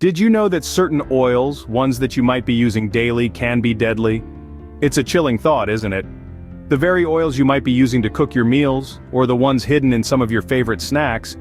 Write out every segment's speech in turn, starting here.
Did you know that certain oils, ones that you might be using daily, can be deadly? It's a chilling thought, isn't it? The very oils you might be using to cook your meals, or the ones hidden in some of your favorite snacks,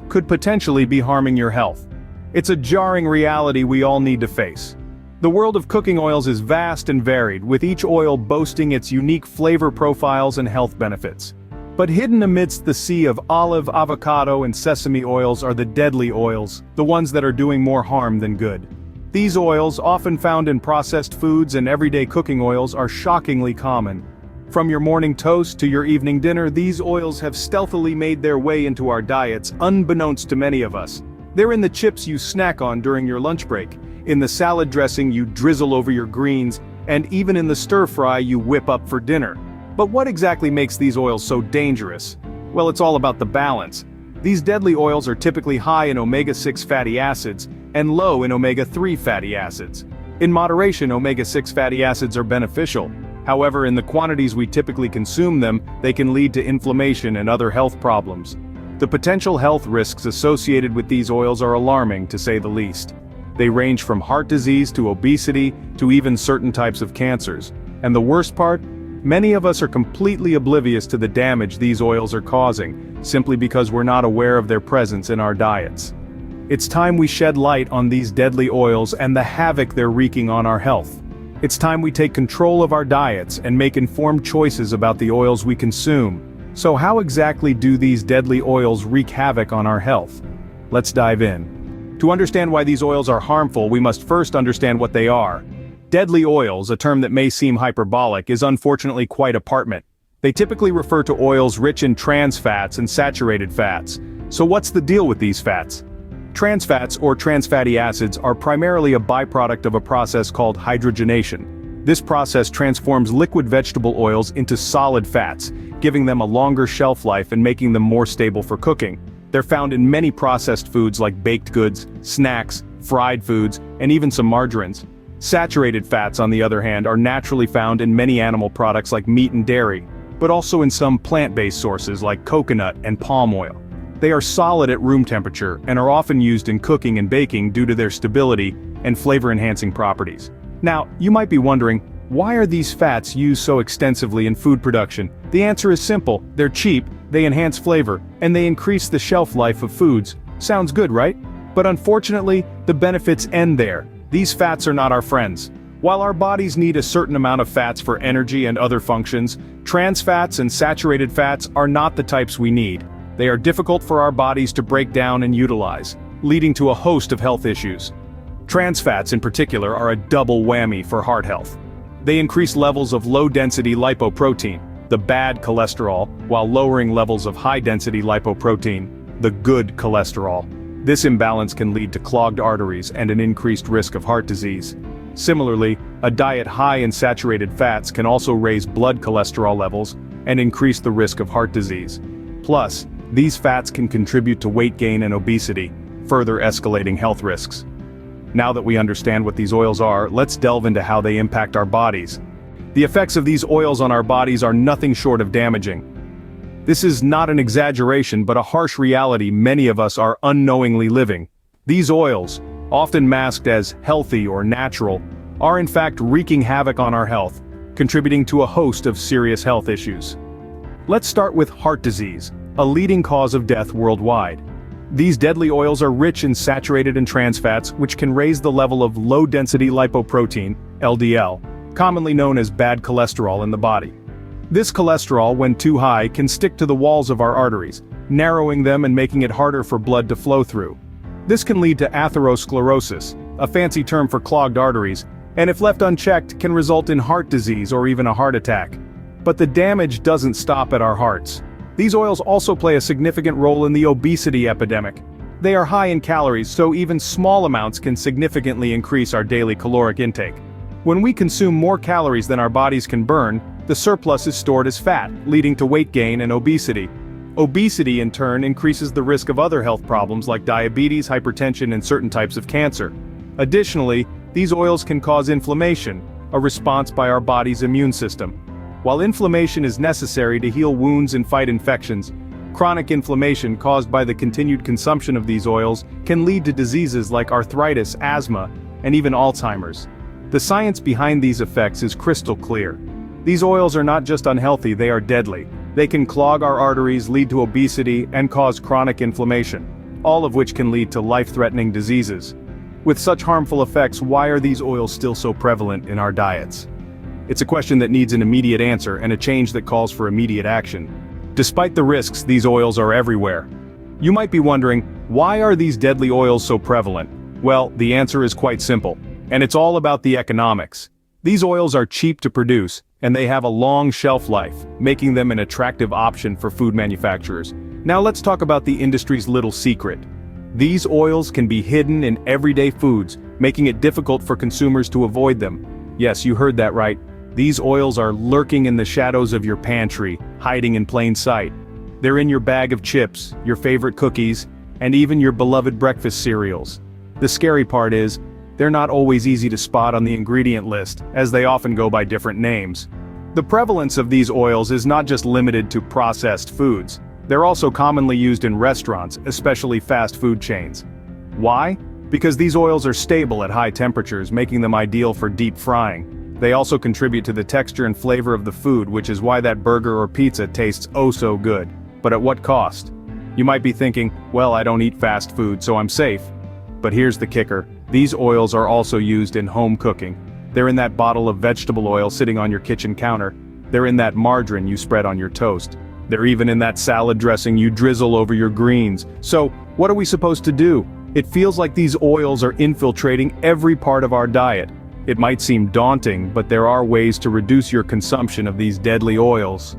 could potentially be harming your health. It's a jarring reality we all need to face. The world of cooking oils is vast and varied, with each oil boasting its unique flavor profiles and health benefits. But hidden amidst the sea of olive, avocado, and sesame oils are the deadly oils, the ones that are doing more harm than good. These oils, often found in processed foods and everyday cooking oils, are shockingly common. From your morning toast to your evening dinner, these oils have stealthily made their way into our diets, unbeknownst to many of us. They're in the chips you snack on during your lunch break, in the salad dressing you drizzle over your greens, and even in the stir-fry you whip up for dinner. But what exactly makes these oils so dangerous? Well, it's all about the balance. These deadly oils are typically high in omega-6 fatty acids and low in omega-3 fatty acids. In moderation, omega-6 fatty acids are beneficial. However, in the quantities we typically consume them, they can lead to inflammation and other health problems. The potential health risks associated with these oils are alarming, to say the least. They range from heart disease to obesity to even certain types of cancers. And the worst part? Many of us are completely oblivious to the damage these oils are causing, simply because we're not aware of their presence in our diets. It's time we shed light on these deadly oils and the havoc they're wreaking on our health. It's time we take control of our diets and make informed choices about the oils we consume. So how exactly do these deadly oils wreak havoc on our health? Let's dive in. To understand why these oils are harmful, we must first understand what they are. Deadly oils, a term that may seem hyperbolic, is unfortunately quite apparent. They typically refer to oils rich in trans fats and saturated fats. So what's the deal with these fats? Trans fats, or trans fatty acids, are primarily a byproduct of a process called hydrogenation. This process transforms liquid vegetable oils into solid fats, giving them a longer shelf life and making them more stable for cooking. They're found in many processed foods like baked goods, snacks, fried foods, and even some margarines. Saturated fats, on the other hand, are naturally found in many animal products like meat and dairy, but also in some plant-based sources like coconut and palm oil. They are solid at room temperature and are often used in cooking and baking due to their stability and flavor-enhancing properties. Now, you might be wondering, why are these fats used so extensively in food production? The answer is simple: they're cheap, they enhance flavor, and they increase the shelf life of foods. Sounds good, right? But unfortunately, the benefits end there. These fats are not our friends. While our bodies need a certain amount of fats for energy and other functions, trans fats and saturated fats are not the types we need. They are difficult for our bodies to break down and utilize, leading to a host of health issues. Trans fats in particular are a double whammy for heart health. They increase levels of low-density lipoprotein, the bad cholesterol, while lowering levels of high-density lipoprotein, the good cholesterol. This imbalance can lead to clogged arteries and an increased risk of heart disease. Similarly, a diet high in saturated fats can also raise blood cholesterol levels and increase the risk of heart disease. Plus, these fats can contribute to weight gain and obesity, further escalating health risks. Now that we understand what these oils are, let's delve into how they impact our bodies. The effects of these oils on our bodies are nothing short of damaging. This is not an exaggeration, but a harsh reality many of us are unknowingly living. These oils, often masked as healthy or natural, are in fact wreaking havoc on our health, contributing to a host of serious health issues. Let's start with heart disease, a leading cause of death worldwide. These deadly oils are rich in saturated and trans fats, which can raise the level of low-density lipoprotein, LDL, commonly known as bad cholesterol in the body. This cholesterol, when too high, can stick to the walls of our arteries, narrowing them and making it harder for blood to flow through. This can lead to atherosclerosis, a fancy term for clogged arteries, and if left unchecked, can result in heart disease or even a heart attack. But the damage doesn't stop at our hearts. These oils also play a significant role in the obesity epidemic. They are high in calories, so even small amounts can significantly increase our daily caloric intake. When we consume more calories than our bodies can burn, the surplus is stored as fat, leading to weight gain and obesity. Obesity, in turn, increases the risk of other health problems like diabetes, hypertension, and certain types of cancer. Additionally, these oils can cause inflammation, a response by our body's immune system. While inflammation is necessary to heal wounds and fight infections, Chronic inflammation caused by the continued consumption of these oils can lead to diseases like arthritis, asthma, and even Alzheimer's. The science behind these effects is crystal clear. These oils are not just unhealthy, they are deadly. They can clog our arteries, lead to obesity, and cause chronic inflammation, all of which can lead to life-threatening diseases. With such harmful effects, why are these oils still so prevalent in our diets? It's a question that needs an immediate answer and a change that calls for immediate action. Despite the risks, these oils are everywhere. You might be wondering, why are these deadly oils so prevalent? Well, the answer is quite simple, and it's all about the economics. These oils are cheap to produce, and they have a long shelf life, making them an attractive option for food manufacturers. Now let's talk about the industry's little secret. These oils can be hidden in everyday foods, making it difficult for consumers to avoid them. Yes, you heard that right. These oils are lurking in the shadows of your pantry, hiding in plain sight. They're in your bag of chips, your favorite cookies, and even your beloved breakfast cereals. The scary part is, they're not always easy to spot on the ingredient list, as they often go by different names. The prevalence of these oils is not just limited to processed foods. They're also commonly used in restaurants, especially fast food chains. Why? Because these oils are stable at high temperatures, making them ideal for deep frying. They also contribute to the texture and flavor of the food, which is why that burger or pizza tastes oh so good. But at what cost? You might be thinking, well, I don't eat fast food, so I'm safe. But here's the kicker. These oils are also used in home cooking. They're in that bottle of vegetable oil sitting on your kitchen counter. They're in that margarine you spread on your toast. They're even in that salad dressing you drizzle over your greens. So, what are we supposed to do? It feels like these oils are infiltrating every part of our diet. It might seem daunting, but there are ways to reduce your consumption of these deadly oils.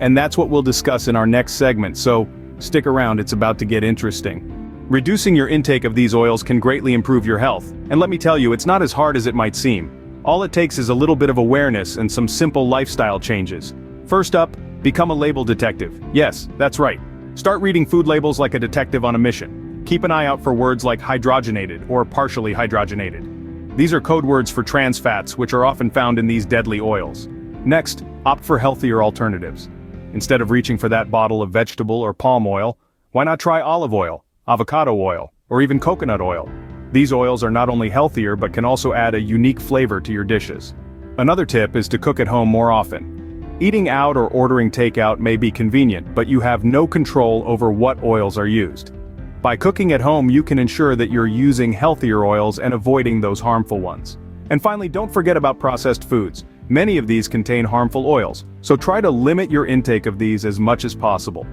And that's what we'll discuss in our next segment, so stick around, it's about to get interesting. Reducing your intake of these oils can greatly improve your health, and let me tell you, it's not as hard as it might seem. All it takes is a little bit of awareness and some simple lifestyle changes. First up, become a label detective. Yes, that's right. Start reading food labels like a detective on a mission. Keep an eye out for words like hydrogenated or partially hydrogenated. These are code words for trans fats, which are often found in these deadly oils. Next, opt for healthier alternatives. Instead of reaching for that bottle of vegetable or palm oil, why not try olive oil, avocado oil, or even coconut oil? These oils are not only healthier but can also add a unique flavor to your dishes. Another tip is to cook at home more often. Eating out or ordering takeout may be convenient, but you have no control over what oils are used. By cooking at home, you can ensure that you're using healthier oils and avoiding those harmful ones. And finally, don't forget about processed foods. Many of these contain harmful oils, so try to limit your intake of these as much as possible.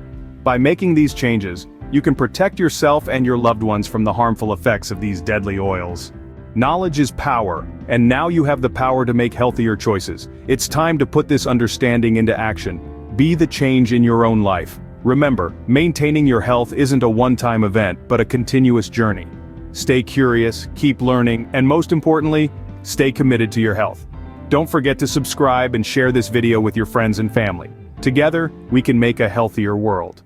By making these changes, you can protect yourself and your loved ones from the harmful effects of these deadly oils. Knowledge is power, and now you have the power to make healthier choices. It's time to put this understanding into action. Be the change in your own life. Remember, maintaining your health isn't a one-time event, but a continuous journey. Stay curious, keep learning, and most importantly, stay committed to your health. Don't forget to subscribe and share this video with your friends and family. Together, we can make a healthier world.